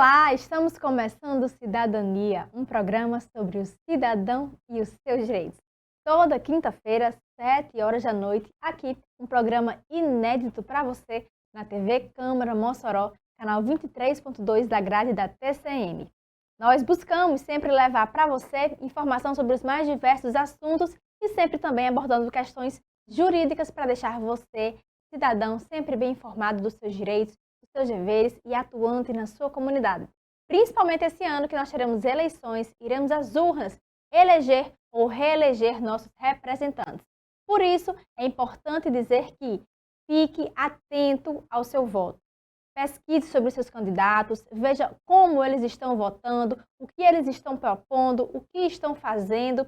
Olá, estamos começando Cidadania, um programa sobre o cidadão e os seus direitos. Toda quinta-feira, 7 horas da noite, aqui, um programa inédito para você na TV Câmara Mossoró, canal 23.2 da grade da TCM. Nós buscamos sempre levar para você informação sobre os mais diversos assuntos e sempre também abordando questões jurídicas para deixar você, cidadão, sempre bem informado dos seus direitos, seus deveres e atuante na sua comunidade. Principalmente esse ano que nós teremos eleições, iremos às urnas eleger ou reeleger nossos representantes. Por isso, é importante dizer que fique atento ao seu voto. Pesquise sobre os seus candidatos, veja como eles estão votando, o que eles estão propondo, o que estão fazendo,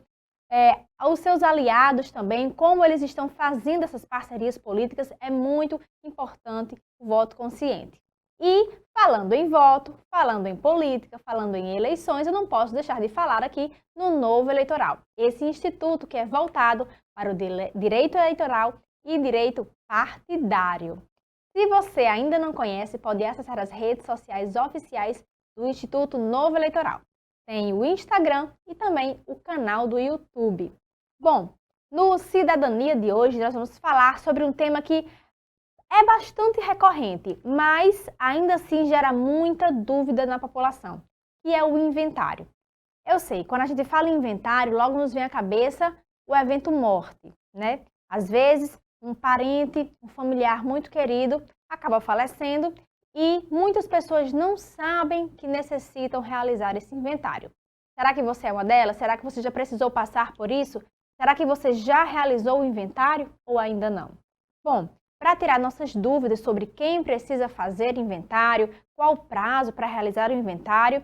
os seus aliados também, como eles estão fazendo essas parcerias políticas, é muito importante o voto consciente. E falando em voto, falando em política, falando em eleições, eu não posso deixar de falar aqui no Novo Eleitoral, esse instituto que é voltado para o direito eleitoral e direito partidário. Se você ainda não conhece, pode acessar as redes sociais oficiais do Instituto Novo Eleitoral. Tem o Instagram e também o canal do YouTube. Bom, no Cidadania de hoje nós vamos falar sobre um tema que é bastante recorrente, mas ainda assim gera muita dúvida na população, que é o inventário. Eu sei, quando a gente fala em inventário, logo nos vem à cabeça o evento morte, né? Às vezes, um parente, um familiar muito querido acaba falecendo e muitas pessoas não sabem que necessitam realizar esse inventário. Será que você é uma delas? Será que você já precisou passar por isso? Será que você já realizou o inventário ou ainda não? Bom, para tirar nossas dúvidas sobre quem precisa fazer inventário, qual o prazo para realizar o inventário,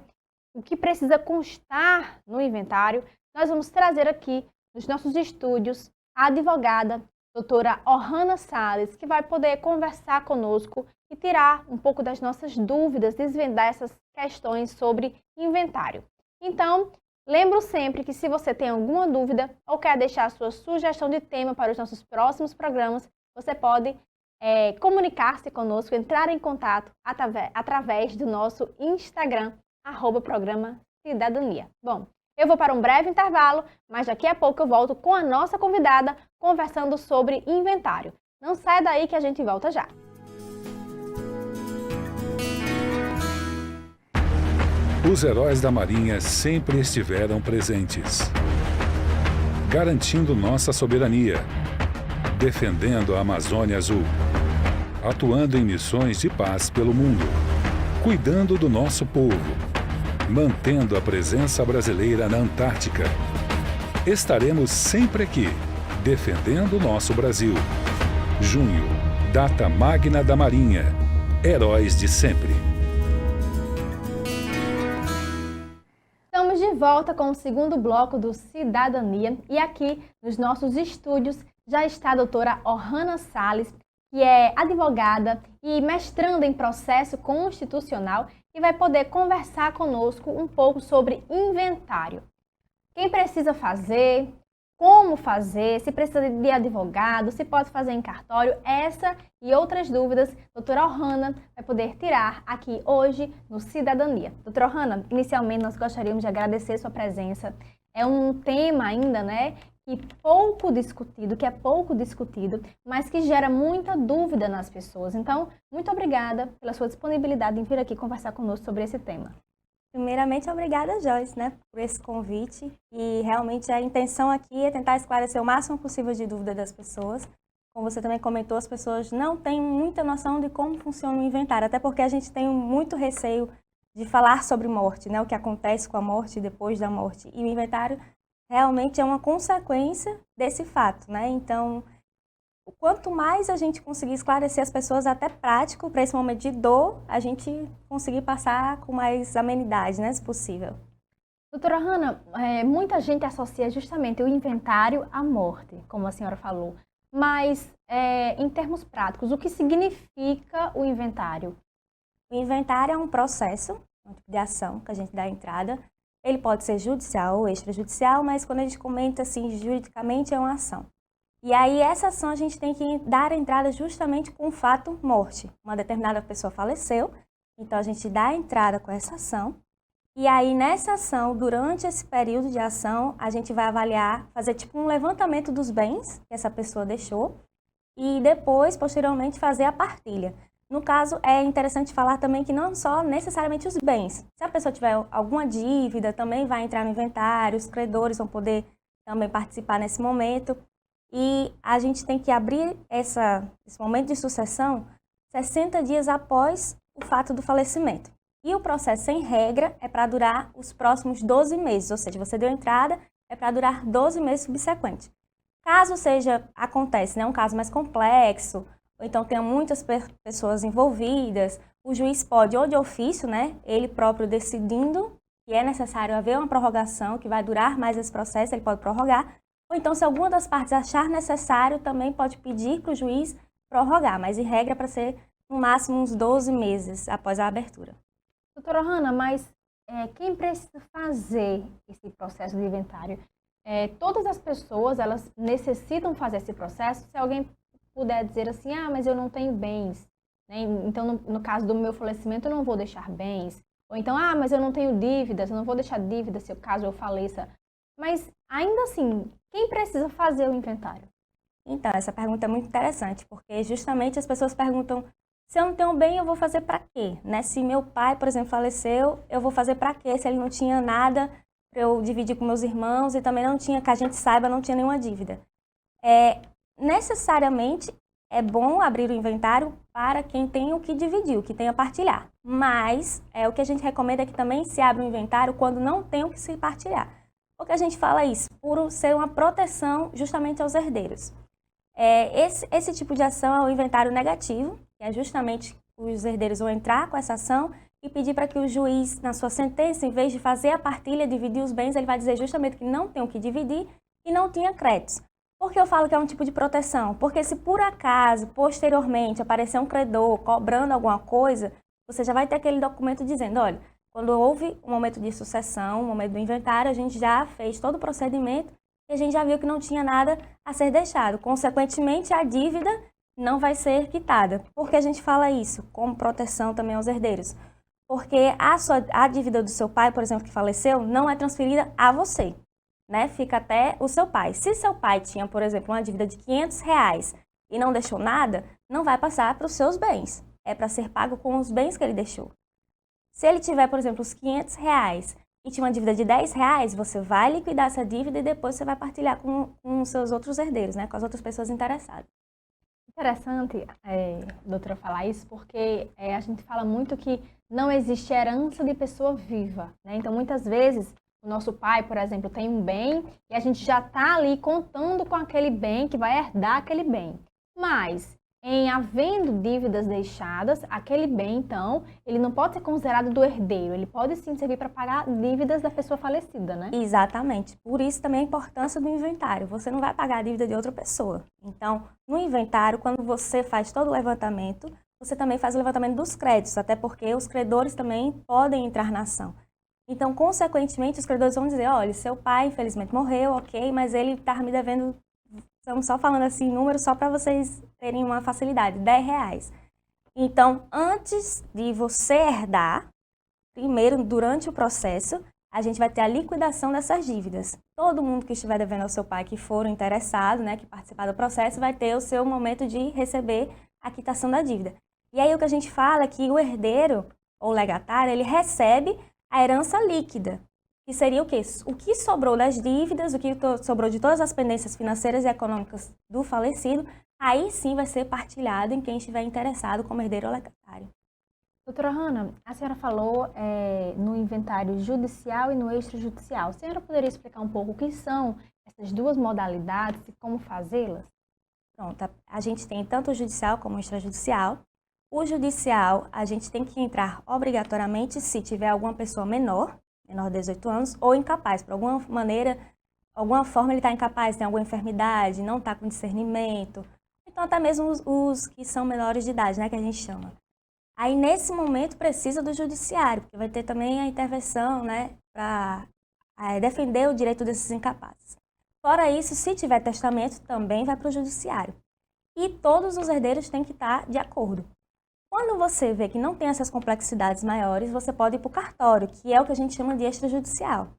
o que precisa constar no inventário, nós vamos trazer aqui nos nossos estúdios a advogada doutora Ohana Salles, que vai poder conversar conosco e tirar um pouco das nossas dúvidas, desvendar essas questões sobre inventário. Então, lembro sempre que se você tem alguma dúvida ou quer deixar a sua sugestão de tema para os nossos próximos programas, você pode comunicar-se conosco, entrar em contato através do nosso Instagram, @programa Cidadania. Bom, eu vou para um breve intervalo, mas daqui a pouco eu volto com a nossa convidada conversando sobre inventário. Não saia daí que a gente volta já. Os heróis da Marinha sempre estiveram presentes, garantindo nossa soberania, defendendo a Amazônia Azul, atuando em missões de paz pelo mundo, cuidando do nosso povo, mantendo a presença brasileira na Antártica. Estaremos sempre aqui, defendendo o nosso Brasil. Junho, data magna da Marinha. Heróis de sempre. Estamos de volta com o segundo bloco do Cidadania e aqui nos nossos estúdios já está a doutora Ohana Salles, que é advogada e mestranda em processo constitucional e vai poder conversar conosco um pouco sobre inventário. Quem precisa fazer, como fazer, se precisa de advogado, se pode fazer em cartório, essa e outras dúvidas, doutora Ohana vai poder tirar aqui hoje no Cidadania. Doutora Ohana, inicialmente nós gostaríamos de agradecer sua presença. É um tema ainda, né, que é pouco discutido, mas que gera muita dúvida nas pessoas. Então, muito obrigada pela sua disponibilidade em vir aqui conversar conosco sobre esse tema. Primeiramente, obrigada, Joyce, por esse convite. E realmente a intenção aqui é tentar esclarecer o máximo possível de dúvida das pessoas. Como você também comentou, as pessoas não têm muita noção de como funciona o inventário, até porque a gente tem muito receio de falar sobre morte, o que acontece com a morte e depois da morte. E o inventário realmente é uma consequência desse fato, Então, quanto mais a gente conseguir esclarecer as pessoas, até prático, para esse momento de dor, a gente conseguir passar com mais amenidade, se possível. Doutora Ohana, muita gente associa justamente o inventário à morte, como a senhora falou. Mas, em termos práticos, o que significa o inventário? O inventário é um processo, um tipo de ação que a gente dá entrada. Ele pode ser judicial ou extrajudicial, mas quando a gente comenta assim, juridicamente é uma ação. E aí essa ação a gente tem que dar entrada justamente com o fato morte. Uma determinada pessoa faleceu Então, a gente dá a entrada com essa ação. E aí, nessa ação, durante esse período de ação, a gente vai avaliar, fazer tipo um levantamento dos bens que essa pessoa deixou e depois, posteriormente, fazer a partilha. No caso, é interessante falar também que não só necessariamente os bens. Se a pessoa tiver alguma dívida, também vai entrar no inventário, os credores vão poder também participar nesse momento. E a gente tem que abrir esse momento de sucessão 60 dias após o fato do falecimento. E o processo, em regra, é para durar os próximos 12 meses, ou seja, você deu entrada, é para durar 12 meses subsequentes. Caso acontece, né, um caso mais complexo, ou então tenha muitas pessoas envolvidas, o juiz pode, ou de ofício, né, ele próprio decidindo que é necessário haver uma prorrogação, que vai durar mais esse processo, ele pode prorrogar, ou então, se alguma das partes achar necessário, também pode pedir para o juiz prorrogar, mas em regra para ser no máximo uns 12 meses após a abertura. Doutora Hanna, mas quem precisa fazer esse processo de inventário? Todas as pessoas, elas necessitam fazer esse processo? Se alguém puder dizer assim, mas eu não tenho bens, né? Então no caso do meu falecimento eu não vou deixar bens. Ou então, mas eu não tenho dívidas, eu não vou deixar dívidas se caso eu faleça. Mas ainda assim, quem precisa fazer o inventário? Então, essa pergunta é muito interessante, porque justamente as pessoas perguntam, se eu não tenho bem, eu vou fazer para quê? Né? Se meu pai, por exemplo, faleceu, eu vou fazer para quê? Se ele não tinha nada para eu dividir com meus irmãos e também não tinha, que a gente saiba, não tinha nenhuma dívida. Necessariamente é bom abrir o inventário para quem tem o que dividir, o que tem a partilhar. Mas o que a gente recomenda é que também se abra o inventário quando não tem o que se partilhar. Por que a gente fala isso? Por ser uma proteção justamente aos herdeiros. Esse tipo de ação é o inventário negativo, que é justamente os herdeiros vão entrar com essa ação e pedir para que o juiz, na sua sentença, em vez de fazer a partilha, dividir os bens, ele vai dizer justamente que não tem o que dividir e não tinha créditos. Por que eu falo que é um tipo de proteção? Porque se por acaso, posteriormente, aparecer um credor cobrando alguma coisa, você já vai ter aquele documento dizendo, olha, quando houve um momento de sucessão, um momento do inventário, a gente já fez todo o procedimento e a gente já viu que não tinha nada a ser deixado. Consequentemente, a dívida não vai ser quitada. Por que a gente fala isso? Como proteção também aos herdeiros. Porque a dívida do seu pai, por exemplo, que faleceu, não é transferida a você, né? Fica até o seu pai. Se seu pai tinha, por exemplo, uma dívida de R$500 e não deixou nada, não vai passar para os seus bens. É para ser pago com os bens que ele deixou. Se ele tiver, por exemplo, os R$500 e tinha uma dívida de R$10, você vai liquidar essa dívida e depois você vai partilhar com os seus outros herdeiros, né? Com as outras pessoas interessadas. Interessante, doutora, falar isso, porque a gente fala muito que não existe herança de pessoa viva, né? Então, muitas vezes, o nosso pai, por exemplo, tem um bem e a gente já está ali contando com aquele bem, que vai herdar aquele bem. Mas, em havendo dívidas deixadas, aquele bem, então, ele não pode ser considerado do herdeiro, ele pode sim servir para pagar dívidas da pessoa falecida, né? Exatamente. Por isso também a importância do inventário. Você não vai pagar a dívida de outra pessoa. Então, no inventário, quando você faz todo o levantamento, você também faz o levantamento dos créditos, até porque os credores também podem entrar na ação. Então, consequentemente, os credores vão dizer, olha, seu pai infelizmente morreu, ok, mas ele está me devendo, estamos só falando assim, números só para vocês terem uma facilidade, R$10. Então, antes de você herdar, primeiro, durante o processo, a gente vai ter a liquidação dessas dívidas. Todo mundo que estiver devendo ao seu pai, que for interessado, né, que participar do processo, vai ter o seu momento de receber a quitação da dívida. E aí o que a gente fala é que o herdeiro, ou legatário, ele recebe a herança líquida, que seria o quê? O que sobrou das dívidas, o que sobrou de todas as pendências financeiras e econômicas do falecido, aí sim vai ser partilhado em quem estiver interessado como herdeiro ou legatário. Doutora Hanna, a senhora falou no inventário judicial e no extrajudicial. A senhora poderia explicar um pouco o que são essas duas modalidades e como fazê-las? Pronto, a gente tem tanto o judicial como o extrajudicial. O judicial, a gente tem que entrar obrigatoriamente se tiver alguma pessoa menor de 18 anos, ou incapaz, por alguma maneira, alguma forma ele está incapaz, tem alguma enfermidade, não está com discernimento. Então, até mesmo os que são menores de idade, né, que a gente chama. Aí, nesse momento, precisa do judiciário, porque vai ter também a intervenção, né, para defender o direito desses incapazes. Fora isso, se tiver testamento, também vai para o judiciário. E todos os herdeiros têm que estar de acordo. Quando você vê que não tem essas complexidades maiores, você pode ir para o cartório, que é o que a gente chama de extrajudicial.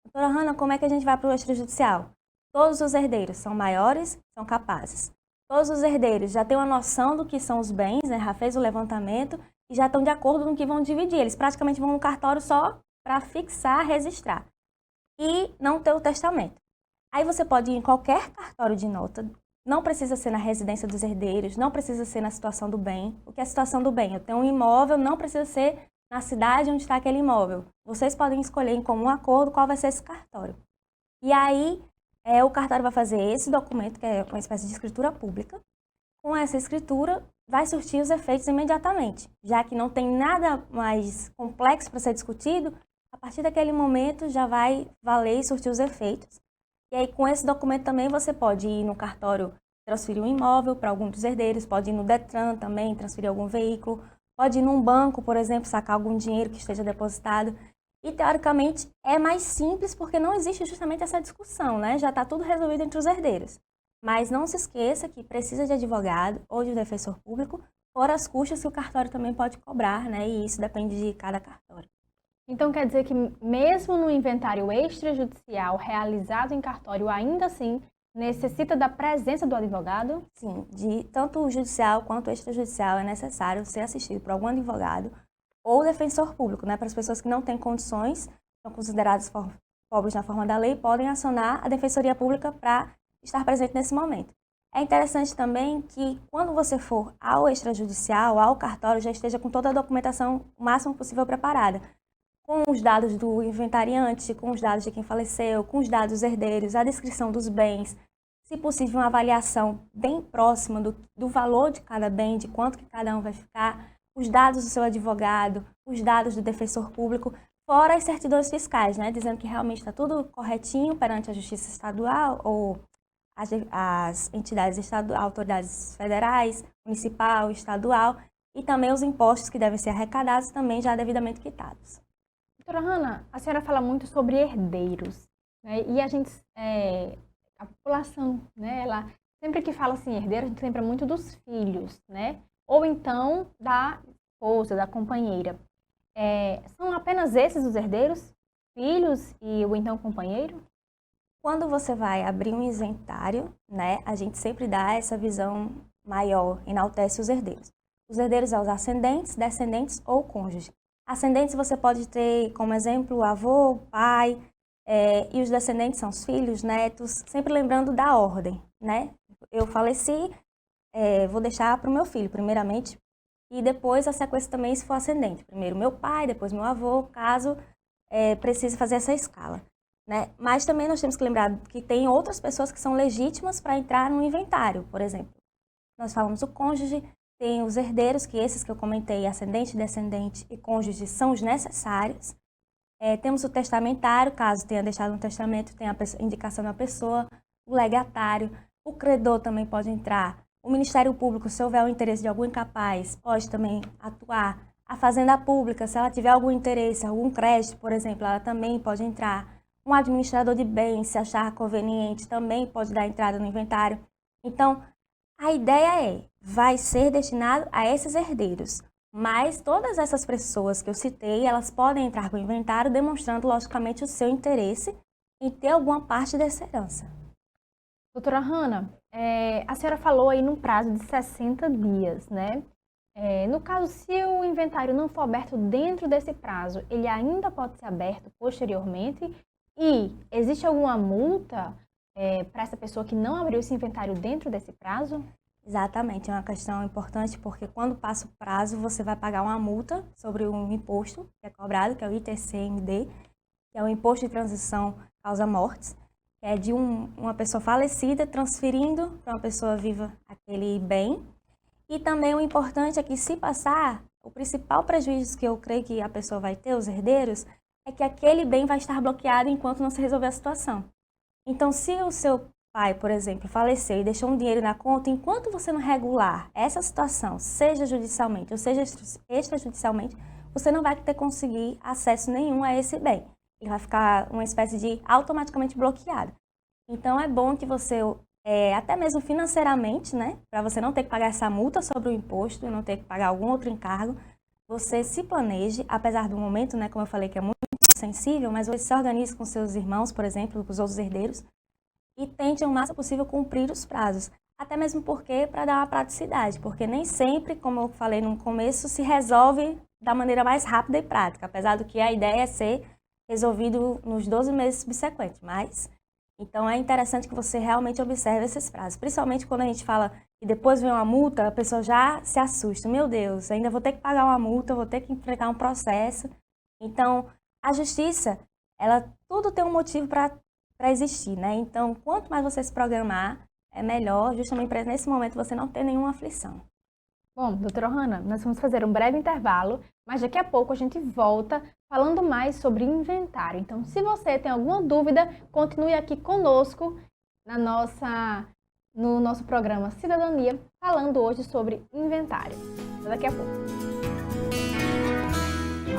Doutora Hanna, como é que a gente vai para o extrajudicial? Todos os herdeiros são maiores, são capazes. Todos os herdeiros já têm uma noção do que são os bens, né? Já fez o levantamento e já estão de acordo no que vão dividir. Eles praticamente vão no cartório só para fixar, registrar e não ter o testamento. Aí você pode ir em qualquer cartório de nota, não precisa ser na residência dos herdeiros, não precisa ser na situação do bem. O que é a situação do bem? Eu tenho um imóvel, não precisa ser na cidade onde está aquele imóvel. Vocês podem escolher em comum acordo qual vai ser esse cartório. E aí, o cartório vai fazer esse documento, que é uma espécie de escritura pública. Com essa escritura, vai surtir os efeitos imediatamente, já que não tem nada mais complexo para ser discutido, a partir daquele momento já vai valer e surtir os efeitos. E aí, com esse documento também, você pode ir no cartório transferir um imóvel para algum dos herdeiros, pode ir no Detran também, transferir algum veículo, pode ir num banco, por exemplo, sacar algum dinheiro que esteja depositado. E, teoricamente, é mais simples porque não existe justamente essa discussão, né? Já está tudo resolvido entre os herdeiros. Mas não se esqueça que precisa de advogado ou de defensor público, fora as custas que o cartório também pode cobrar, né? E isso depende de cada cartório. Então quer dizer que mesmo no inventário extrajudicial realizado em cartório, ainda assim necessita da presença do advogado? Sim, de tanto o judicial quanto o extrajudicial é necessário ser assistido por algum advogado ou defensor público, né? Para as pessoas que não têm condições, são consideradas pobres na forma da lei, podem acionar a Defensoria Pública para estar presente nesse momento. É interessante também que quando você for ao extrajudicial, ao cartório, já esteja com toda a documentação o máximo possível preparada, com os dados do inventariante, com os dados de quem faleceu, com os dados dos herdeiros, a descrição dos bens, se possível uma avaliação bem próxima do valor de cada bem, de quanto que cada um vai ficar, os dados do seu advogado, os dados do defensor público, fora as certidões fiscais, né, dizendo que realmente está tudo corretinho perante a Justiça Estadual ou as entidades estaduais, autoridades federais, municipal, estadual, e também os impostos que devem ser arrecadados também já devidamente quitados. Doutora Hanna, a senhora fala muito sobre herdeiros, né? E a população, né? Ela, sempre que fala assim herdeiro, a gente lembra muito dos filhos, né? Ou então da esposa, da companheira. São apenas esses os herdeiros? Filhos e o então companheiro? Quando você vai abrir um inventário, né, a gente sempre dá essa visão maior, enaltece os herdeiros. Os herdeiros são os ascendentes, descendentes ou cônjuge. Ascendentes você pode ter como exemplo o avô, o pai, e os descendentes são os filhos, netos, sempre lembrando da ordem, né? Eu faleci, vou deixar para o meu filho, primeiramente, e depois a sequência também se for ascendente. Primeiro meu pai, depois meu avô, caso precise fazer essa escala, né? Mas também nós temos que lembrar que tem outras pessoas que são legítimas para entrar no inventário, por exemplo. Nós falamos o cônjuge, tem os herdeiros, que esses que eu comentei, ascendente, descendente e cônjuge, são os necessários. Temos o testamentário, caso tenha deixado um testamento, tem a indicação da pessoa, o legatário, o credor também pode entrar, o Ministério Público, se houver o interesse de algum incapaz, pode também atuar. A Fazenda Pública, se ela tiver algum interesse, algum crédito, por exemplo, ela também pode entrar. Um administrador de bens, se achar conveniente, também pode dar entrada no inventário. Então, a ideia vai ser destinado a esses herdeiros. Mas todas essas pessoas que eu citei, elas podem entrar com o inventário, demonstrando, logicamente, o seu interesse em ter alguma parte dessa herança. Doutora Hanna, a senhora falou aí num prazo de 60 dias, né? No caso, se o inventário não for aberto dentro desse prazo, ele ainda pode ser aberto posteriormente? E existe alguma multa para essa pessoa que não abriu esse inventário dentro desse prazo? Exatamente, é uma questão importante porque quando passa o prazo você vai pagar uma multa sobre um imposto que é cobrado, que é o ITCMD, que é o Imposto de Transição Causa Mortes, que é de uma pessoa falecida transferindo para uma pessoa viva aquele bem. E também o importante é que se passar, o principal prejuízo que eu creio que a pessoa vai ter, os herdeiros, é que aquele bem vai estar bloqueado enquanto não se resolver a situação. Então, se o seu pai, por exemplo, faleceu e deixou um dinheiro na conta, enquanto você não regular essa situação, seja judicialmente ou seja extrajudicialmente, você não vai ter conseguir acesso nenhum a esse bem. Ele vai ficar uma espécie de automaticamente bloqueado. Então, é bom que você até mesmo financeiramente, né? Para você não ter que pagar essa multa sobre o imposto e não ter que pagar algum outro encargo, você se planeje, apesar do momento, né, como eu falei, que é muito sensível, mas você se organize com seus irmãos, por exemplo, com os outros herdeiros, e tente o máximo possível cumprir os prazos. Até mesmo porque para dar uma praticidade, porque nem sempre, como eu falei no começo, se resolve da maneira mais rápida e prática, apesar do que a ideia é ser resolvido nos 12 meses subsequentes, mas então é interessante que você realmente observe esses prazos, principalmente quando a gente fala e depois vem uma multa, a pessoa já se assusta, meu Deus, ainda vou ter que pagar uma multa, vou ter que enfrentar um processo. Então, a justiça, ela tudo tem um motivo para existir, né? Então, quanto mais você se programar, é melhor, justamente para nesse momento você não ter nenhuma aflição. Bom, doutora Ohana, nós vamos fazer um breve intervalo, mas daqui a pouco a gente volta falando mais sobre inventário. Então, se você tem alguma dúvida, continue aqui conosco no nosso programa Cidadania, falando hoje sobre inventário. Até daqui a pouco.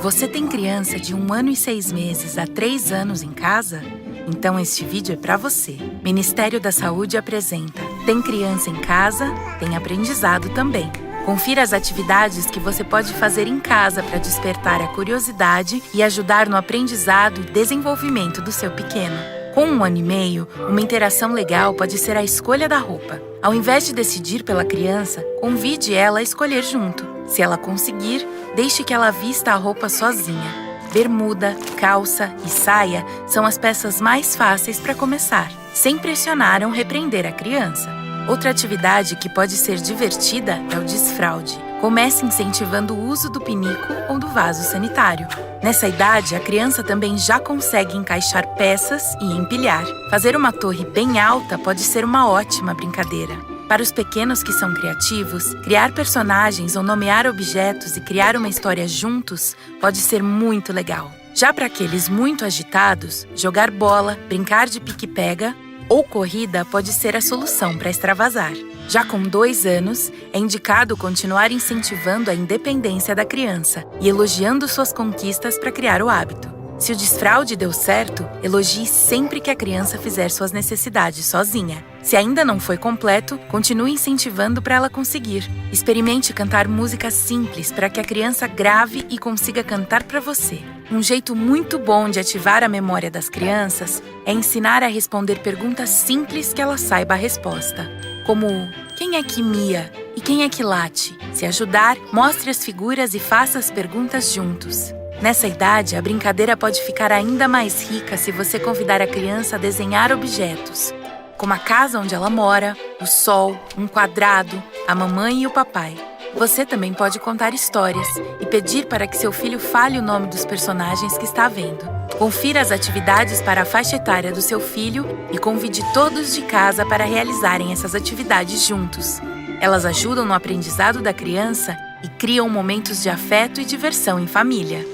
Você tem criança de 1 ano e 6 meses a 3 anos em casa? Então este vídeo é para você. Ministério da Saúde apresenta Tem Criança em Casa? Tem aprendizado também. Confira as atividades que você pode fazer em casa para despertar a curiosidade e ajudar no aprendizado e desenvolvimento do seu pequeno. Com 1 ano e meio, uma interação legal pode ser a escolha da roupa. Ao invés de decidir pela criança, convide ela a escolher junto. Se ela conseguir, deixe que ela vista a roupa sozinha. Bermuda, calça e saia são as peças mais fáceis para começar, sem pressionar ou repreender a criança. Outra atividade que pode ser divertida é o desfraude. Comece incentivando o uso do pinico ou do vaso sanitário. Nessa idade, a criança também já consegue encaixar peças e empilhar. Fazer uma torre bem alta pode ser uma ótima brincadeira. Para os pequenos que são criativos, criar personagens ou nomear objetos e criar uma história juntos pode ser muito legal. Já para aqueles muito agitados, jogar bola, brincar de pique-pega ou corrida pode ser a solução para extravasar. Já com 2 anos, é indicado continuar incentivando a independência da criança e elogiando suas conquistas para criar o hábito. Se o desfraude deu certo, elogie sempre que a criança fizer suas necessidades sozinha. Se ainda não foi completo, continue incentivando para ela conseguir. Experimente cantar músicas simples para que a criança grave e consiga cantar para você. Um jeito muito bom de ativar a memória das crianças é ensinar a responder perguntas simples que ela saiba a resposta. Como, quem é que mia e quem é que late? Se ajudar, mostre as figuras e faça as perguntas juntos. Nessa idade, a brincadeira pode ficar ainda mais rica se você convidar a criança a desenhar objetos, como a casa onde ela mora, o sol, um quadrado, a mamãe e o papai. Você também pode contar histórias e pedir para que seu filho fale o nome dos personagens que está vendo. Confira as atividades para a faixa etária do seu filho e convide todos de casa para realizarem essas atividades juntos. Elas ajudam no aprendizado da criança e criam momentos de afeto e diversão em família.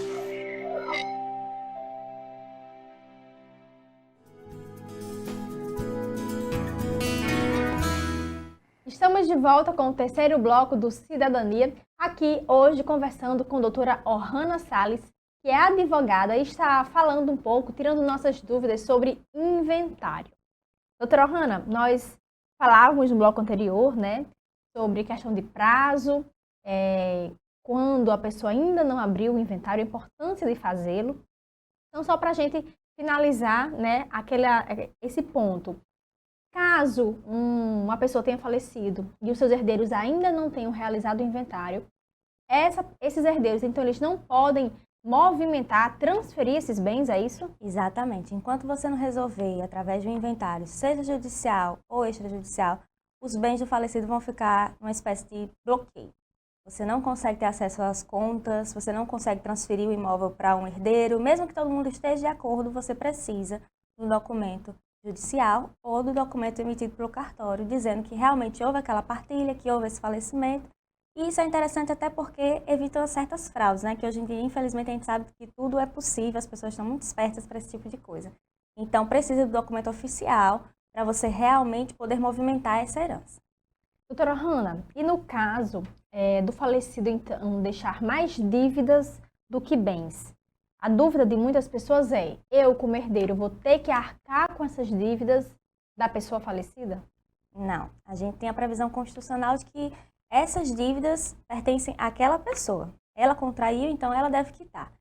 Estamos de volta com o terceiro bloco do Cidadania, aqui hoje conversando com a doutora Ohana Salles, que é advogada e está falando um pouco, tirando nossas dúvidas sobre inventário. Doutora Ohana, nós falávamos no bloco anterior, né, sobre questão de prazo, quando a pessoa ainda não abriu o inventário, a importância de fazê-lo. Então, só para a gente finalizar, né, esse ponto. Caso uma pessoa tenha falecido e os seus herdeiros ainda não tenham realizado o inventário, esses herdeiros, então, eles não podem movimentar, transferir esses bens, é isso? Exatamente. Enquanto você não resolver, através de um inventário, seja judicial ou extrajudicial, os bens do falecido vão ficar numa espécie de bloqueio. Você não consegue ter acesso às contas, você não consegue transferir o imóvel para um herdeiro, mesmo que todo mundo esteja de acordo, você precisa do documento judicial ou do documento emitido pelo cartório, dizendo que realmente houve aquela partilha, que houve esse falecimento. E isso é interessante até porque evita certas fraudes, né? Que hoje em dia, infelizmente, a gente sabe que tudo é possível, as pessoas estão muito espertas para esse tipo de coisa. Então, precisa do documento oficial para você realmente poder movimentar essa herança. Doutora Ohana, e no caso do falecido, então, deixar mais dívidas do que bens? A dúvida de muitas pessoas é, eu como herdeiro vou ter que arcar com essas dívidas da pessoa falecida? Não, a gente tem a previsão constitucional de que essas dívidas pertencem àquela pessoa. Ela contraiu, então ela deve quitar.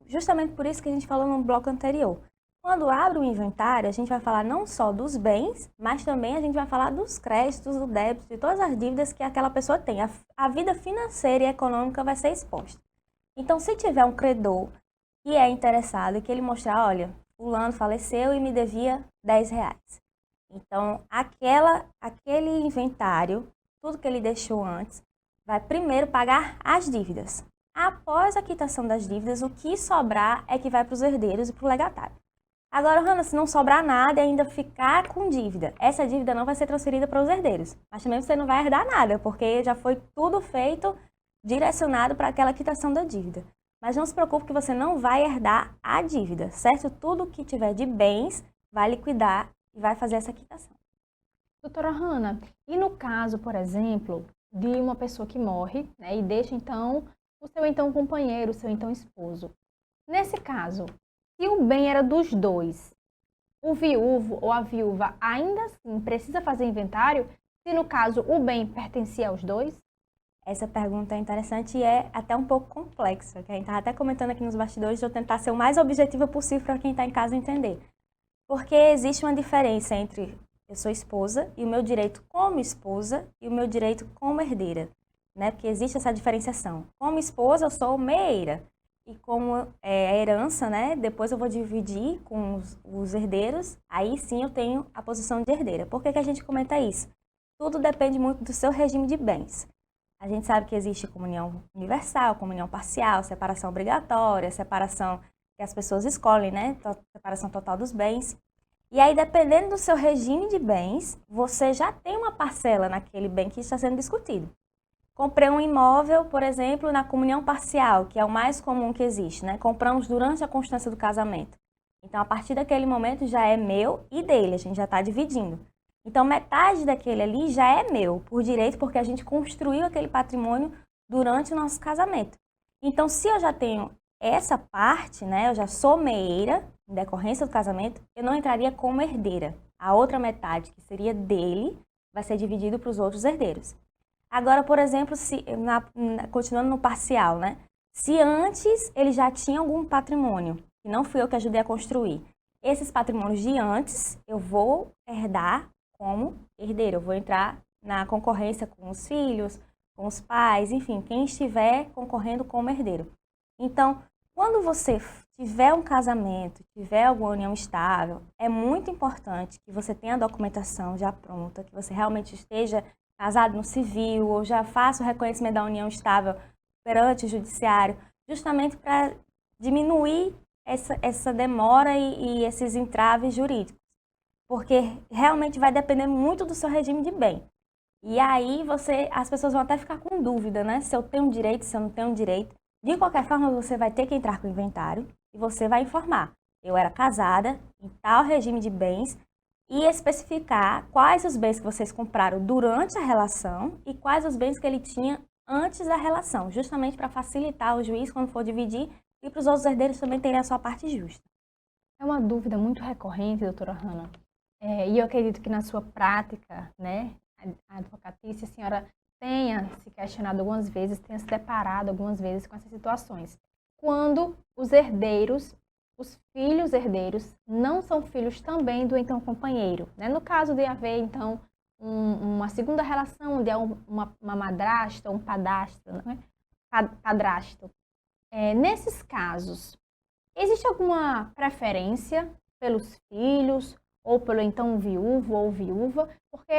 Justamente por isso que a gente falou no bloco anterior. Quando abre o inventário, a gente vai falar não só dos bens, mas também a gente vai falar dos créditos, do débito, de todas as dívidas que aquela pessoa tem. A vida financeira e econômica vai ser exposta. Então, se tiver um credor que é interessado e que ele mostrar, olha, fulano faleceu e me devia R$10. Então, aquele inventário, tudo que ele deixou antes, vai primeiro pagar as dívidas. Após a quitação das dívidas, o que sobrar é que vai para os herdeiros e para o legatário. Agora, Hanna, se não sobrar nada e ainda ficar com dívida, essa dívida não vai ser transferida para os herdeiros. Mas também você não vai herdar nada, porque já foi tudo feito, direcionado para aquela quitação da dívida. Mas não se preocupe que você não vai herdar a dívida, certo? Tudo que tiver de bens vai liquidar e vai fazer essa quitação. Doutora Hanna, e no caso, por exemplo, de uma pessoa que morre, né, e deixa então o seu então companheiro, o seu então esposo. Nesse caso, se o bem era dos dois, o viúvo ou a viúva ainda assim precisa fazer inventário, se no caso o bem pertencia aos dois? Essa pergunta é interessante e é até um pouco complexa, que a gente estava até comentando aqui nos bastidores, de eu tentar ser o mais objetiva possível para quem está em casa entender. Porque existe uma diferença entre eu sou esposa e o meu direito como esposa e o meu direito como herdeira, né? Porque existe essa diferenciação. Como esposa, eu sou meia-heira. E como é a herança, né? Depois eu vou dividir com os herdeiros, aí sim eu tenho a posição de herdeira. Por que a gente comenta isso? Tudo depende muito do seu regime de bens. A gente sabe que existe comunhão universal, comunhão parcial, separação obrigatória, separação que as pessoas escolhem, né? Separação total dos bens. E aí, dependendo do seu regime de bens, você já tem uma parcela naquele bem que está sendo discutido. Comprei um imóvel, por exemplo, na comunhão parcial, que é o mais comum que existe, né? Compramos durante a constância do casamento. Então, a partir daquele momento já é meu e dele, a gente já está dividindo. Então, metade daquele ali já é meu, por direito, porque a gente construiu aquele patrimônio durante o nosso casamento. Então, se eu já tenho essa parte, né, eu já sou meieira, em decorrência do casamento, eu não entraria como herdeira. A outra metade, que seria dele, vai ser dividido para os outros herdeiros. Agora, por exemplo, continuando no parcial, né? Se antes ele já tinha algum patrimônio, que não fui eu que ajudei a construir, esses patrimônios de antes, eu vou herdar como herdeiro. Eu vou entrar na concorrência com os filhos, com os pais, enfim, quem estiver concorrendo como herdeiro. Então, quando você tiver um casamento, tiver alguma união estável, é muito importante que você tenha a documentação já pronta, que você realmente esteja casado no civil ou já faça o reconhecimento da união estável perante o judiciário, justamente para diminuir essa demora e esses entraves jurídicos. Porque realmente vai depender muito do seu regime de bem. E aí as pessoas vão até ficar com dúvida, né? Se eu tenho direito, se eu não tenho direito. De qualquer forma, você vai ter que entrar com o inventário e você vai informar. Eu era casada em tal regime de bens e especificar quais os bens que vocês compraram durante a relação e quais os bens que ele tinha antes da relação, justamente para facilitar o juiz quando for dividir e para os outros herdeiros também terem a sua parte justa. É uma dúvida muito recorrente, doutora Hanna. E eu acredito que na sua prática, né, a advocatícia, a senhora tenha se questionado algumas vezes, tenha se deparado algumas vezes com essas situações. Quando os herdeiros, os filhos herdeiros, não são filhos também do então companheiro, né? No caso de haver, então, uma segunda relação, onde há uma madrasta, um padrasto, né? Padrasto. Nesses casos, existe alguma preferência pelos filhos ou pelo então viúvo ou viúva? Porque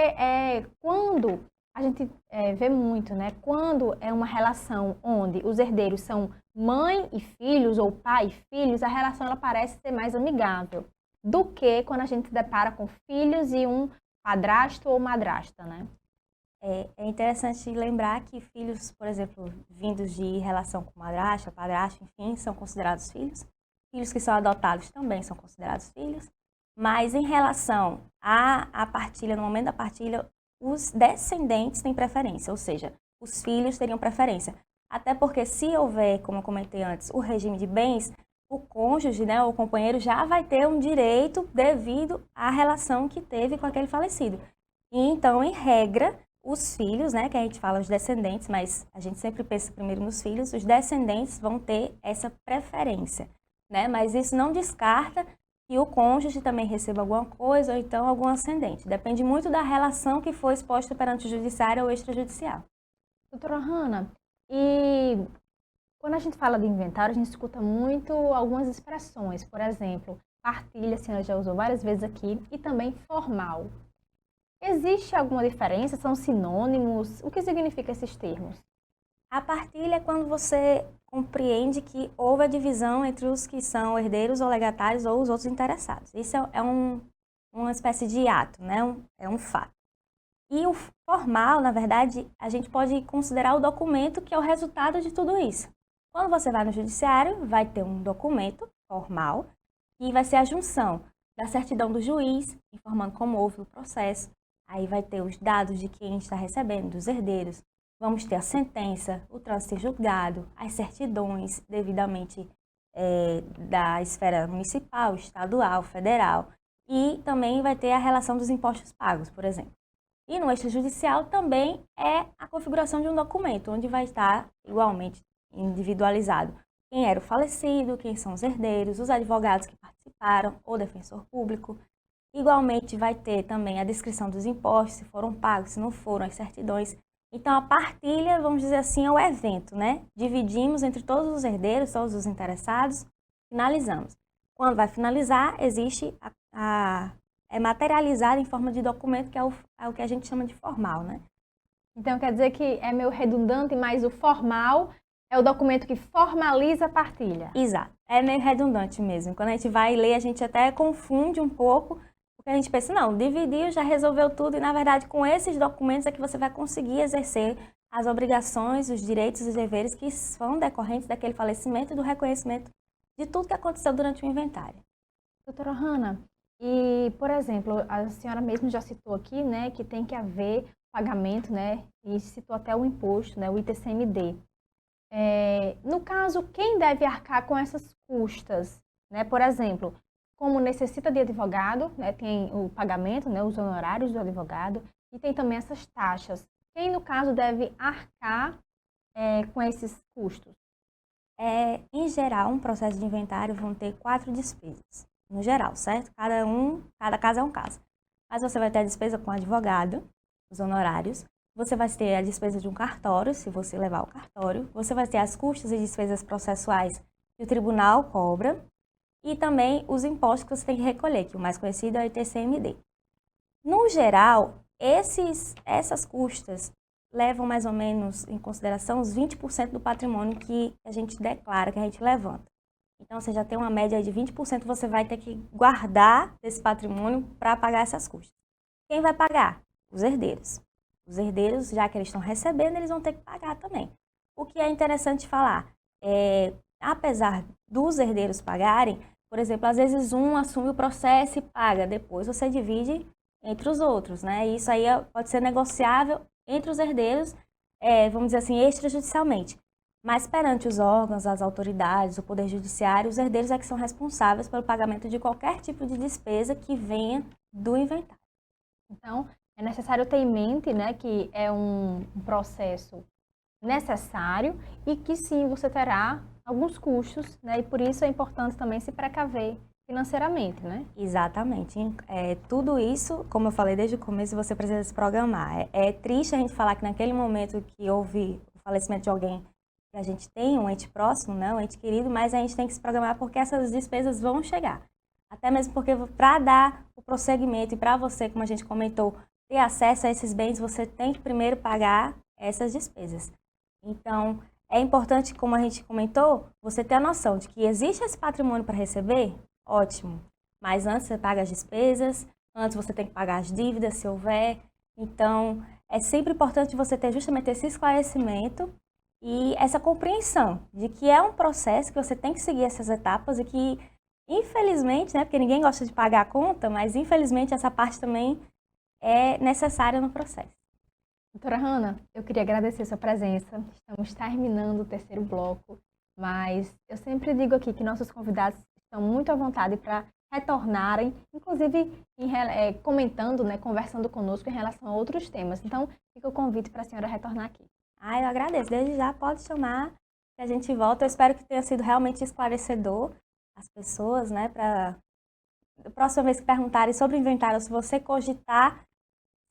quando a gente vê muito, né? Quando é uma relação onde os herdeiros são mãe e filhos ou pai e filhos, a relação ela parece ser mais amigável do que quando a gente se depara com filhos e um padrasto ou madrasta, né? É interessante lembrar que filhos, por exemplo, vindos de relação com madrasta, padrasto, enfim, são considerados filhos. Filhos que são adotados também são considerados filhos. Mas em relação à partilha, no momento da partilha, os descendentes têm preferência, ou seja, os filhos teriam preferência. Até porque se houver, como eu comentei antes, o regime de bens, o cônjuge, né, o companheiro já vai ter um direito devido à relação que teve com aquele falecido. E então, em regra, os filhos, né, que a gente fala os descendentes, mas a gente sempre pensa primeiro nos filhos, os descendentes vão ter essa preferência, né? Mas isso não descarta que o cônjuge também receba alguma coisa ou então algum ascendente. Depende muito da relação que foi exposta perante o judiciário ou extrajudicial. Doutora Hanna, e quando a gente fala de inventário, a gente escuta muito algumas expressões, por exemplo, partilha, a senhora já usou várias vezes aqui, e também formal. Existe alguma diferença? São sinônimos? O que significam esses termos? A partilha é quando você compreende que houve a divisão entre os que são herdeiros ou legatários ou os outros interessados. Isso é uma espécie de ato, né? É um fato. E o formal, na verdade, a gente pode considerar o documento que é o resultado de tudo isso. Quando você vai no judiciário, vai ter um documento formal que vai ser a junção da certidão do juiz, informando como houve o processo. Aí vai ter os dados de quem está recebendo, dos herdeiros. Vamos ter a sentença, o trânsito em julgado, as certidões devidamente da esfera municipal, estadual, federal. E também vai ter a relação dos impostos pagos, por exemplo. E no extrajudicial também é a configuração de um documento, onde vai estar igualmente individualizado quem era o falecido, quem são os herdeiros, os advogados que participaram, o defensor público. Igualmente vai ter também a descrição dos impostos, se foram pagos, se não foram, as certidões. Então a partilha, vamos dizer assim, é o evento, né? Dividimos entre todos os herdeiros, todos os interessados, finalizamos. Quando vai finalizar, existe é materializado em forma de documento, que é o que a gente chama de formal, né? Então quer dizer que é meio redundante, mas o formal é o documento que formaliza a partilha. Exato, é meio redundante mesmo. Quando a gente vai ler, a gente até confunde um pouco, porque a gente pensa, não, dividiu, já resolveu tudo, e na verdade com esses documentos é que você vai conseguir exercer as obrigações, os direitos e os deveres que são decorrentes daquele falecimento e do reconhecimento de tudo que aconteceu durante o inventário. Doutora Hanna, e, por exemplo, a senhora mesmo já citou aqui, né, que tem que haver pagamento, né, e citou até o imposto, né, o ITCMD. No caso, quem deve arcar com essas custas, né, por exemplo, como necessita de advogado, né, tem o pagamento, né, os honorários do advogado, e tem também essas taxas. Quem, no caso, deve arcar com esses custos? Em geral, um processo de inventário vão ter 4 despesas, no geral, certo? Cada caso é um caso. Mas você vai ter a despesa com advogado, os honorários, você vai ter a despesa de um cartório, se você levar o cartório, você vai ter as custas e despesas processuais que o tribunal cobra, e também os impostos que você tem que recolher, que o mais conhecido é o ITCMD. No geral, essas custas levam mais ou menos em consideração os 20% do patrimônio que a gente declara, que a gente levanta. Então, você já tem uma média de 20%, você vai ter que guardar desse patrimônio para pagar essas custas. Quem vai pagar? Os herdeiros. Os herdeiros, já que eles estão recebendo, eles vão ter que pagar também. O que é interessante falar, apesar dos herdeiros pagarem, por exemplo, às vezes um assume o processo e paga, depois você divide entre os outros, né? E isso aí pode ser negociável entre os herdeiros, vamos dizer assim, extrajudicialmente. Mas perante os órgãos, as autoridades, o Poder Judiciário, os herdeiros é que são responsáveis pelo pagamento de qualquer tipo de despesa que venha do inventário. Então, é necessário ter em mente, né, que é um processo necessário e que sim, você terá alguns custos, né, e por isso é importante também se precaver financeiramente, né? Exatamente. Tudo isso, como eu falei desde o começo, você precisa se programar. É triste a gente falar que naquele momento que houve o falecimento de alguém, que a gente tem um ente próximo, né, um ente querido, mas a gente tem que se programar porque essas despesas vão chegar. Até mesmo porque para dar o prosseguimento e para você, como a gente comentou, ter acesso a esses bens, você tem que primeiro pagar essas despesas. Então, é importante, como a gente comentou, você ter a noção de que existe esse patrimônio para receber, ótimo. Mas antes você paga as despesas, antes você tem que pagar as dívidas, se houver. Então, é sempre importante você ter justamente esse esclarecimento e essa compreensão de que é um processo que você tem que seguir essas etapas e que, infelizmente, né, porque ninguém gosta de pagar a conta, mas infelizmente essa parte também é necessária no processo. Doutora Hanna, eu queria agradecer sua presença. Estamos terminando o terceiro bloco, mas eu sempre digo aqui que nossos convidados estão muito à vontade para retornarem, inclusive comentando, né, conversando conosco em relação a outros temas. Então, fica o convite para a senhora retornar aqui. Eu agradeço. Desde já pode chamar que a gente volta. Eu espero que tenha sido realmente esclarecedor as pessoas, né, para a próxima vez que perguntarem sobre o inventário, se você cogitar,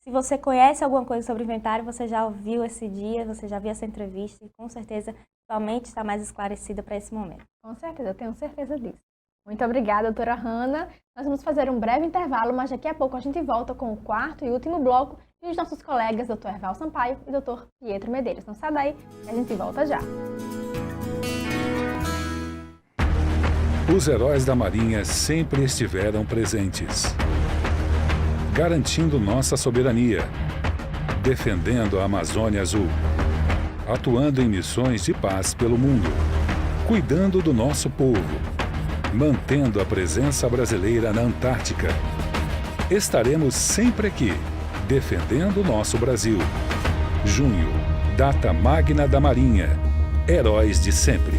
se você conhece alguma coisa sobre o inventário, você já ouviu esse dia, você já viu essa entrevista e com certeza sua mente está mais esclarecida para esse momento. Com certeza, eu tenho certeza disso. Muito obrigada, doutora Hanna. Nós vamos fazer um breve intervalo, mas daqui a pouco a gente volta com o quarto e último bloco e os nossos colegas, doutor Erval Sampaio e doutor Pietro Medeiros. Não sai daí, a gente volta já. Os heróis da Marinha sempre estiveram presentes, garantindo nossa soberania, defendendo a Amazônia Azul, atuando em missões de paz pelo mundo, cuidando do nosso povo, mantendo a presença brasileira na Antártica. Estaremos sempre aqui, defendendo o nosso Brasil. Junho, data magna da Marinha. Heróis de sempre.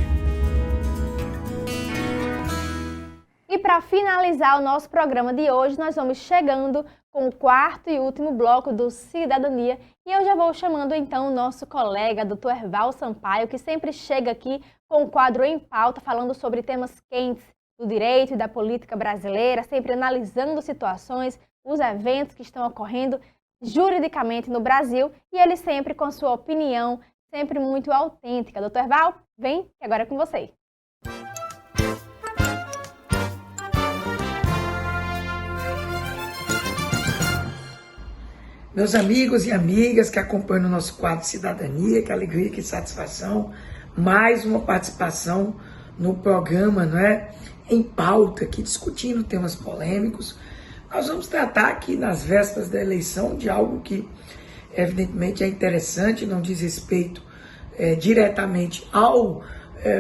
E para finalizar o nosso programa de hoje, nós vamos chegando com o quarto e último bloco do Cidadania. E eu já vou chamando então o nosso colega, doutor Erval Sampaio, que sempre chega aqui com o quadro Em Pauta, falando sobre temas quentes do direito e da política brasileira, sempre analisando situações, os eventos que estão ocorrendo juridicamente no Brasil, e ele sempre com sua opinião, sempre muito autêntica. Doutor Erval, vem, que agora é com você. Meus amigos e amigas que acompanham o nosso quadro Cidadania, que alegria, que satisfação, mais uma participação no programa, não é? Em Pauta, aqui discutindo temas polêmicos. Nós vamos tratar aqui nas vésperas da eleição de algo que evidentemente é interessante, não diz respeito diretamente ao,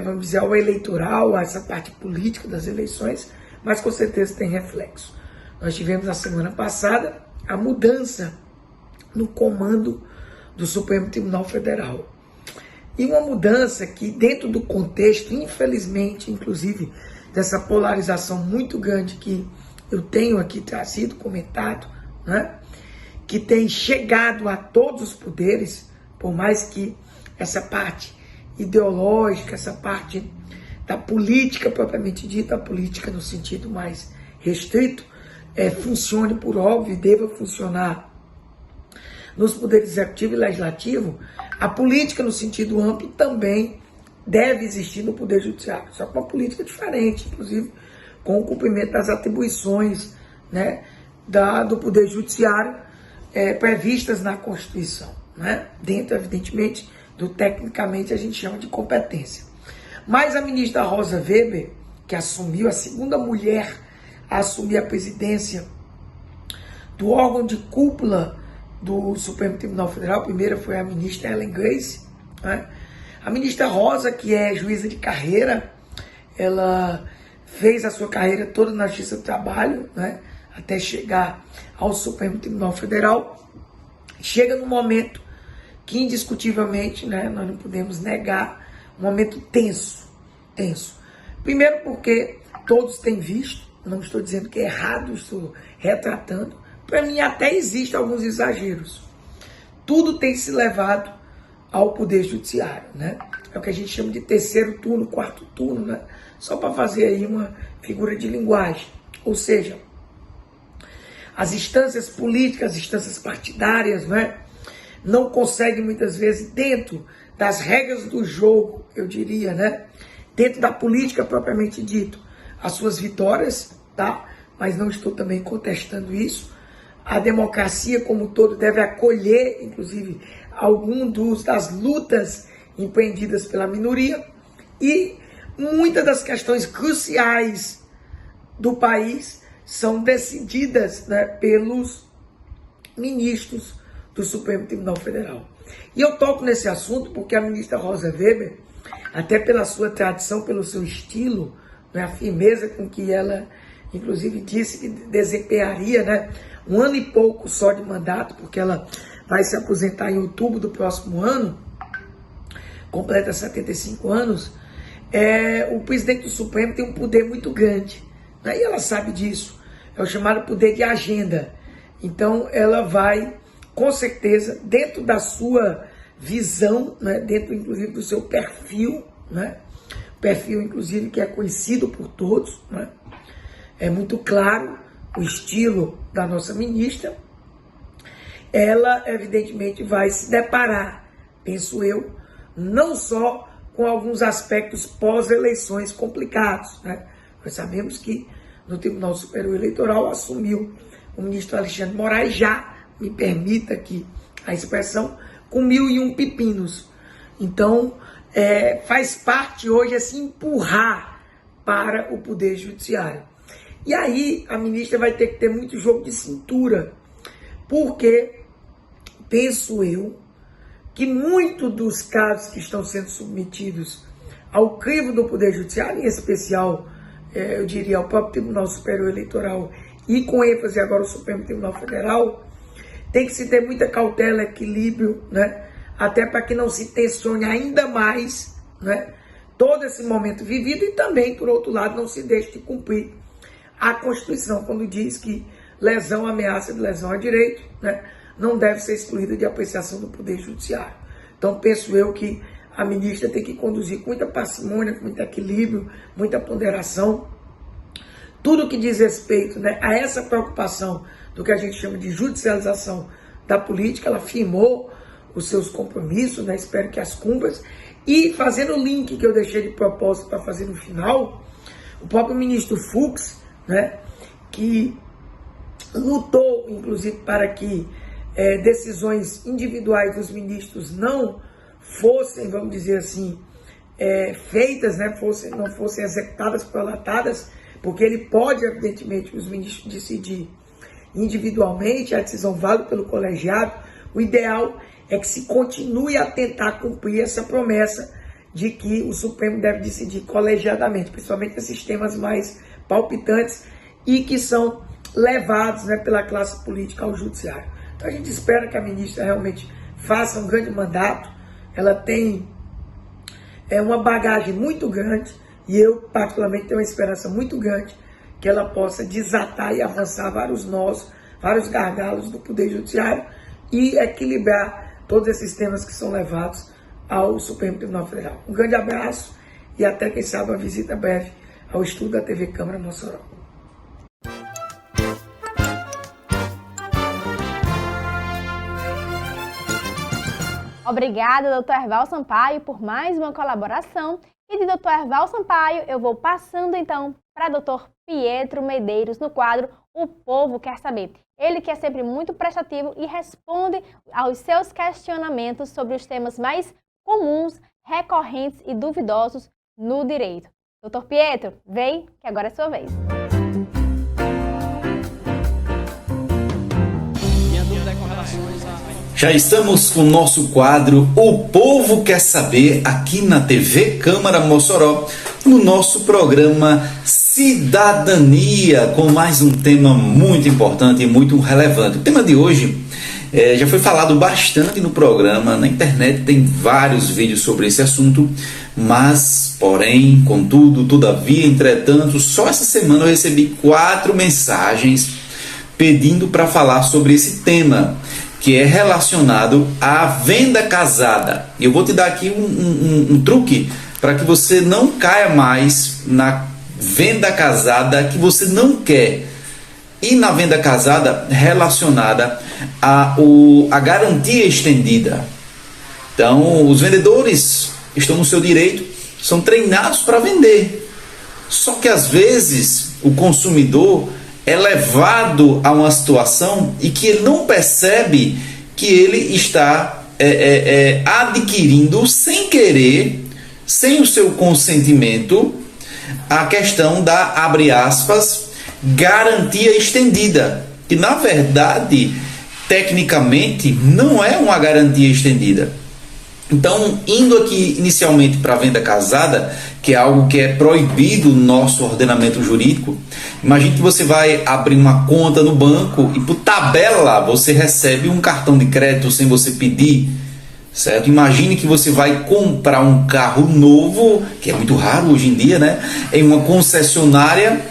vamos dizer, ao eleitoral, a essa parte política das eleições, mas com certeza tem reflexo. Nós tivemos na semana passada a mudança no comando do Supremo Tribunal Federal. E uma mudança que, dentro do contexto, infelizmente, inclusive, dessa polarização muito grande que eu tenho aqui trazido, comentado, né? Que tem chegado a todos os poderes, por mais que essa parte ideológica, essa parte da política propriamente dita, a política no sentido mais restrito, funcione por óbvio e deva funcionar nos poderes executivo e legislativo, a política no sentido amplo também deve existir no poder judiciário, só com uma política diferente, inclusive com o cumprimento das atribuições, né, do poder judiciário previstas na Constituição, né, dentro, evidentemente, do tecnicamente a gente chama de competência. Mas a ministra Rosa Weber, que assumiu, a segunda mulher a assumir a presidência do órgão de cúpula do Supremo Tribunal Federal, a primeira foi a ministra Ellen Grace, né? A ministra Rosa, que é juíza de carreira, ela fez a sua carreira toda na Justiça do Trabalho, né? Até chegar ao Supremo Tribunal Federal, chega num momento que indiscutivelmente, né, nós não podemos negar, um momento tenso. Primeiro porque todos têm visto, não estou dizendo que é errado, estou retratando, para mim até existem alguns exageros. Tudo tem se levado ao Poder Judiciário, né? É o que a gente chama de terceiro turno, quarto turno, né? Só para fazer aí uma figura de linguagem. Ou seja, as instâncias políticas, as instâncias partidárias, né, não conseguem muitas vezes, dentro das regras do jogo, eu diria, né, dentro da política propriamente dito, as suas vitórias, tá? Mas não estou também contestando isso. A democracia como um todo deve acolher, inclusive, das lutas empreendidas pela minoria, e muitas das questões cruciais do país são decididas, né, pelos ministros do Supremo Tribunal Federal. E eu toco nesse assunto porque a ministra Rosa Weber, até pela sua tradição, pelo seu estilo, né, a firmeza com que ela, inclusive, disse que desempenharia, né, 1 ano e pouco só de mandato, porque ela vai se aposentar em outubro do próximo ano, completa 75 anos, o presidente do Supremo tem um poder muito grande, E ela sabe disso. É o chamado poder de agenda. Então, ela vai, com certeza, dentro da sua visão, né, dentro, inclusive, do seu perfil, né, perfil, inclusive, que é conhecido por todos, né, é muito claro o estilo da nossa ministra, ela, evidentemente, vai se deparar, penso eu, não só com alguns aspectos pós-eleições complicados, né? Nós sabemos que no Tribunal Superior Eleitoral assumiu o ministro Alexandre Moraes, já, me permita aqui a expressão, com 1001 pepinos. Então, faz parte hoje assim empurrar para o Poder Judiciário. E aí a ministra vai ter que ter muito jogo de cintura, porque penso eu que muitos dos casos que estão sendo submetidos ao crivo do Poder Judiciário, em especial, eu diria, ao próprio Tribunal Superior Eleitoral e com ênfase agora o Supremo Tribunal Federal, tem que se ter muita cautela, equilíbrio, né? Até para que não se tensione ainda mais, né, todo esse momento vivido e também, por outro lado, não se deixe de cumprir a Constituição, quando diz que lesão, ameaça de lesão a direito, né, não deve ser excluída de apreciação do Poder Judiciário. Então, penso eu que a ministra tem que conduzir com muita parcimônia, com muito equilíbrio, muita ponderação, tudo que diz respeito, né, a essa preocupação do que a gente chama de judicialização da política. Ela firmou os seus compromissos, né, espero que as cumpra. E fazendo o link que eu deixei de propósito para fazer no final, o próprio ministro Fux, né, que lutou, inclusive, para que decisões individuais dos ministros não fossem, vamos dizer assim, feitas, né, não fossem executadas, prolatadas, porque ele pode, evidentemente, os ministros decidir individualmente, a decisão válida pelo colegiado. O ideal é que se continue a tentar cumprir essa promessa de que o Supremo deve decidir colegiadamente, principalmente esses temas mais palpitantes e que são levados, né, pela classe política ao judiciário. Então a gente espera que a ministra realmente faça um grande mandato. Ela tem uma bagagem muito grande e eu particularmente tenho uma esperança muito grande que ela possa desatar e avançar vários nós, vários gargalos do Poder Judiciário e equilibrar todos esses temas que são levados ao Supremo Tribunal Federal. Um grande abraço e até, quem sabe, uma visita breve ao estúdio da TV Câmara Mossoró. Obrigada, doutor Erval Sampaio, por mais uma colaboração. E de doutor Erval Sampaio, eu vou passando então para doutor Pietro Medeiros no quadro O Povo Quer Saber. Ele que é sempre muito prestativo e responde aos seus questionamentos sobre os temas mais comuns, recorrentes e duvidosos no direito. Doutor Pietro, vem que agora é sua vez. Já estamos com o nosso quadro O Povo Quer Saber aqui na TV Câmara Mossoró, no nosso programa Cidadania, com mais um tema muito importante e muito relevante. O tema de hoje já foi falado bastante no programa, na internet tem vários vídeos sobre esse assunto, mas, porém, contudo, todavia, entretanto, só essa semana eu recebi 4 mensagens pedindo para falar sobre esse tema, que é relacionado à venda casada. Eu vou te dar aqui um truque para que você não caia mais na venda casada que você não quer. E na venda casada relacionada à garantia estendida. Então, os vendedores estão no seu direito, são treinados para vender. Só que às vezes o consumidor é levado a uma situação e que ele não percebe que ele está adquirindo sem querer, sem o seu consentimento, a questão da, abre aspas, garantia estendida, que na verdade, tecnicamente, não é uma garantia estendida. Então, indo aqui inicialmente para a venda casada, que é algo que é proibido no nosso ordenamento jurídico, imagine que você vai abrir uma conta no banco e por tabela você recebe um cartão de crédito sem você pedir, certo? Imagine que você vai comprar um carro novo, que é muito raro hoje em dia, né? Em uma concessionária,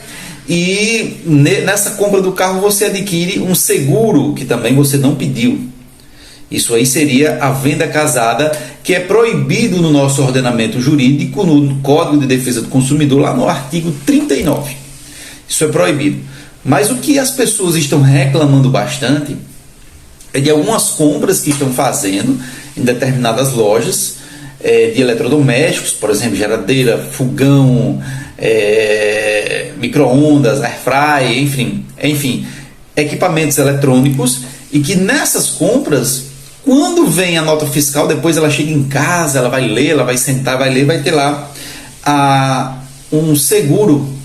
e nessa compra do carro você adquire um seguro que também você não pediu. Isso aí seria a venda casada, que é proibido no nosso ordenamento jurídico, no Código de Defesa do Consumidor, lá no artigo 39. Isso é proibido. Mas o que as pessoas estão reclamando bastante é de algumas compras que estão fazendo em determinadas lojas de eletrodomésticos, por exemplo, geladeira, fogão, micro-ondas, airfryer, enfim, equipamentos eletrônicos, e que nessas compras, quando vem a nota fiscal, depois ela chega em casa, ela vai ler, ela vai sentar, vai ler, vai ter lá um seguro.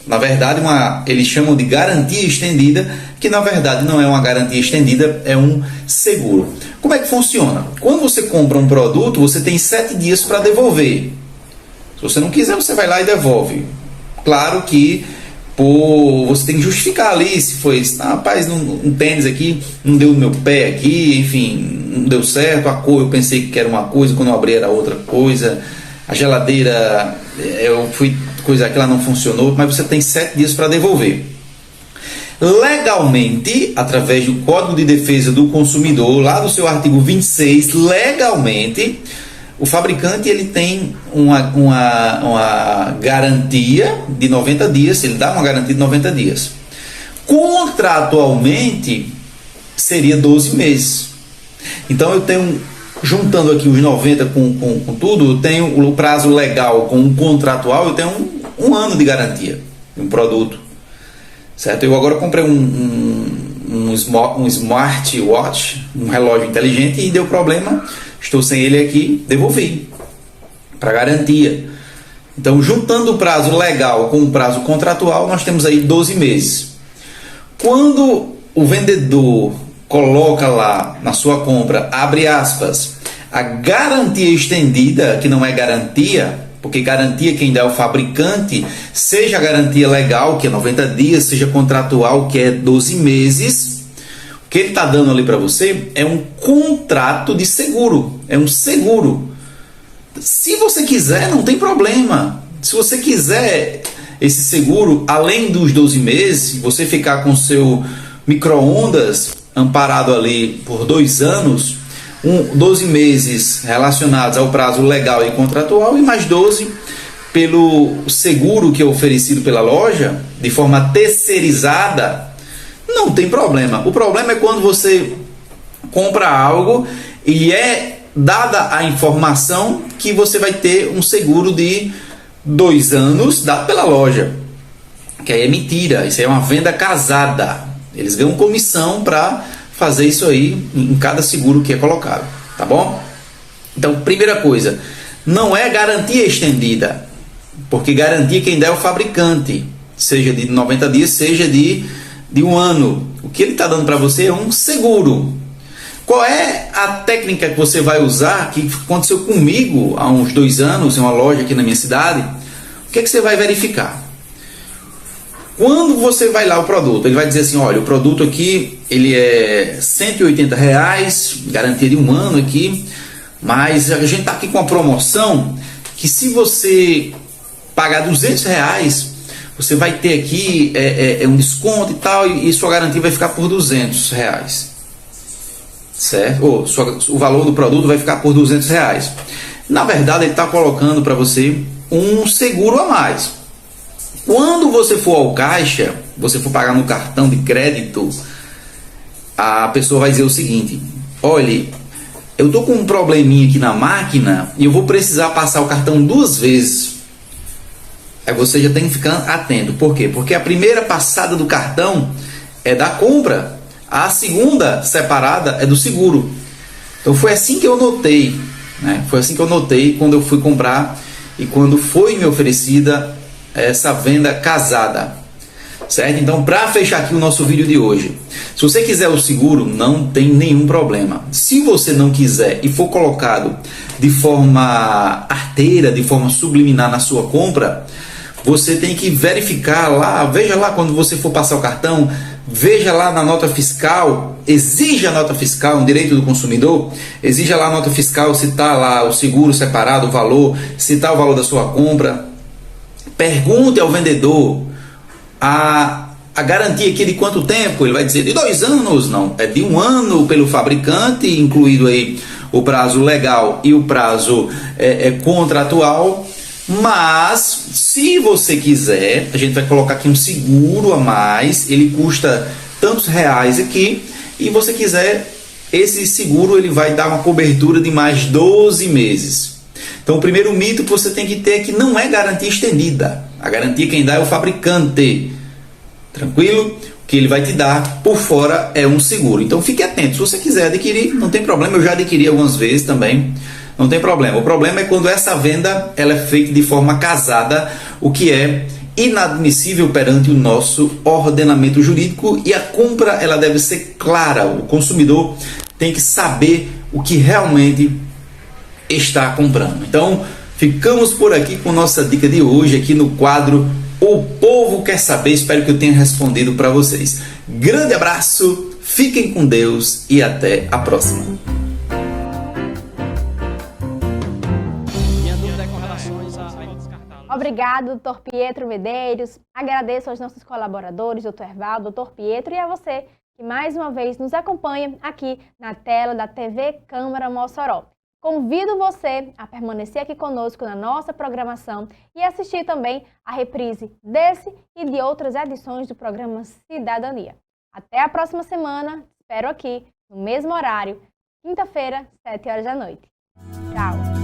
Na verdade, eles chamam de garantia estendida, que na verdade não é uma garantia estendida, é um seguro. Como é que funciona? Quando você compra um produto, você tem 7 dias para devolver. Se você não quiser, você vai lá e devolve. Claro que você tem que justificar ali, se foi, rapaz, um tênis aqui não deu no meu pé aqui, enfim, não deu certo, a cor eu pensei que era uma coisa, quando eu abri era outra coisa, a geladeira, aquela não funcionou, mas você tem 7 dias para devolver. Legalmente, através do Código de Defesa do Consumidor, lá do seu artigo 26, legalmente, o fabricante ele tem uma garantia de 90 dias, ele dá uma garantia de 90 dias. Contratualmente, seria 12 meses. Então, eu tenho, juntando aqui os 90 com tudo, eu tenho o prazo legal com o contratual, eu tenho um ano de garantia de um produto. Certo? Eu agora comprei um smartwatch, um relógio inteligente, e deu problema. Estou sem ele aqui, devolvi para garantia. Então, juntando o prazo legal com o prazo contratual, nós temos aí 12 meses. Quando o vendedor coloca lá na sua compra, abre aspas, a garantia estendida, que não é garantia, porque garantia quem dá é o fabricante, seja a garantia legal, que é 90 dias, seja contratual, que é 12 meses, o que ele está dando ali para você é um contrato de seguro, é um seguro. Se você quiser, não tem problema. Se você quiser esse seguro, além dos 12 meses, você ficar com seu micro-ondas amparado ali por 2 anos, 12 meses relacionados ao prazo legal e contratual e mais 12 pelo seguro que é oferecido pela loja, de forma terceirizada, não tem problema. O problema é quando você compra algo e é dada a informação que você vai ter um seguro de 2 anos dado pela loja, que aí é mentira, isso aí é uma venda casada. Eles ganham comissão para fazer isso aí em cada seguro que é colocado, tá bom? Então, primeira coisa, não é garantia estendida, porque garantia quem dá é o fabricante, seja de 90 dias, seja de 1 ano. O que ele está dando para você é um seguro. Qual é a técnica que você vai usar, que aconteceu comigo há uns 2 anos, em uma loja aqui na minha cidade? O que é que você vai verificar? Quando você vai lá o produto, ele vai dizer assim, olha, o produto aqui, ele é R$180, garantia de 1 ano aqui, mas a gente está aqui com uma promoção que se você pagar R$200, você vai ter aqui um desconto e tal, e sua garantia vai ficar por R$200. Certo? Ou o valor do produto vai ficar por R$200. Na verdade, ele está colocando para você um seguro a mais. Quando você for ao caixa, você for pagar no cartão de crédito, a pessoa vai dizer o seguinte, olha, eu estou com um probleminha aqui na máquina e eu vou precisar passar o cartão 2 vezes. Aí você já tem que ficar atento. Por quê? Porque a primeira passada do cartão é da compra, a segunda separada é do seguro. Então foi assim que eu notei, né? Foi assim que eu notei quando eu fui comprar e quando foi me oferecida essa venda casada, certo? Então, para fechar aqui o nosso vídeo de hoje, se você quiser o seguro, não tem nenhum problema. Se você não quiser e for colocado de forma arteira, de forma subliminar na sua compra, você tem que verificar lá, veja lá quando você for passar o cartão, veja lá na nota fiscal, exija a nota fiscal, um direito do consumidor, exija lá a nota fiscal se está lá o seguro separado, o valor, se está o valor da sua compra. Pergunte ao vendedor A garantia aqui de quanto tempo? Ele vai dizer de 2 anos? Não, é de 1 ano pelo fabricante, incluído aí o prazo legal e o prazo contratual. Mas, se você quiser, a gente vai colocar aqui um seguro a mais, ele custa tantos reais aqui, e você quiser, esse seguro ele vai dar uma cobertura de mais 12 meses. Então, o primeiro mito que você tem que ter é que não é garantia estendida. A garantia quem dá é o fabricante. Tranquilo? O que ele vai te dar por fora é um seguro. Então, fique atento. Se você quiser adquirir, não tem problema. Eu já adquiri algumas vezes também. Não tem problema. O problema é quando essa venda ela é feita de forma casada, o que é inadmissível perante o nosso ordenamento jurídico, e a compra ela deve ser clara. O consumidor tem que saber o que realmente está comprando. Então, ficamos por aqui com nossa dica de hoje aqui no quadro O Povo Quer Saber. Espero que eu tenha respondido para vocês. Grande abraço, fiquem com Deus e até a próxima. Obrigado, Dr. Pietro Medeiros. Agradeço aos nossos colaboradores, Dr. Ervaldo, Dr. Pietro, e a você que mais uma vez nos acompanha aqui na tela da TV Câmara Mossoró. Convido você a permanecer aqui conosco na nossa programação e assistir também a reprise desse e de outras edições do programa Cidadania. Até a próxima semana, espero aqui no mesmo horário, quinta-feira, 7 horas da noite. Tchau!